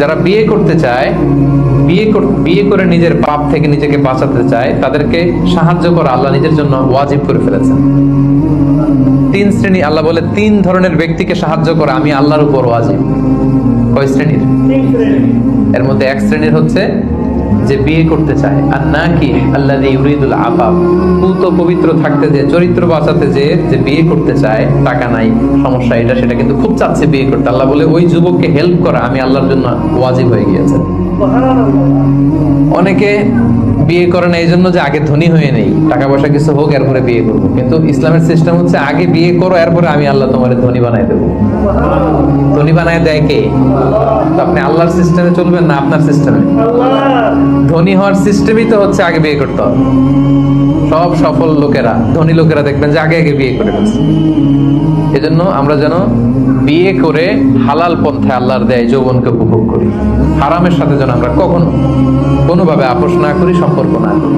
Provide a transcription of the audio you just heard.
যারা বিয়ে করতে চায়, বিয়ে করে নিজের পাপ থেকে নিজেকে বাঁচাতে চায়, তাদেরকে সাহায্য করা আল্লাহ নিজের জন্য ওয়াজিব করে ফেলেছেন। তিন শ্রেণী, আল্লাহ বলে 3 ধরনের ব্যক্তিকে সাহায্য করা আমি আল্লাহর উপর ওয়াজিব। কয় শ্রেণীর? এর মধ্যে এক শ্রেণীর হচ্ছে যে বিয়ে করতে চায়, আর নাকি আল্লাযী ইউরিদুল আফাফ, পুত পবিত্র থাকতে যে, চরিত্র বাঁচাতে যে বিয়ে করতে চায়, টাকা নাই, সমস্যা এটা সেটা, কিন্তু খুব চাচ্ছে বিয়ে করতে। আল্লাহ বলে ওই যুবককে হেল্প করা আমি আল্লাহর জন্য ওয়াজিব হয়ে গিয়েছে। অনেকে বিয়ে করে না এই জন্য যে আগে ধনী হয়ে নেই, টাকা পয়সা কিছু হোক এরপরে বিয়ে করবো, কিন্তু ইসলামের সিস্টেম হচ্ছে আগে বিয়ে করো, এরপরে আমি আল্লাহ তোমার ধনী বানাই দেবো। ধনী বানায় দেয় কে? তো আপনি আল্লাহর সিস্টেমে চলবেন না আপনার সিস্টেমে? ধনী হওয়ার সিস্টেমই তো হচ্ছে আগে বিয়ে করতে হবে। সব সফল লোকেরা, ধনী লোকেরা দেখবেন যে আগে আগে বিয়ে করে ফেলছে। এজন্য আমরা যেন বিয়ে করে হালাল পন্থায় আল্লাহর দেয় যৌবনকে উপভোগ করি, হারামের সাথে যেন আমরা কখনো কোনোভাবে আপোষ না করি, সম্পর্ক না করি।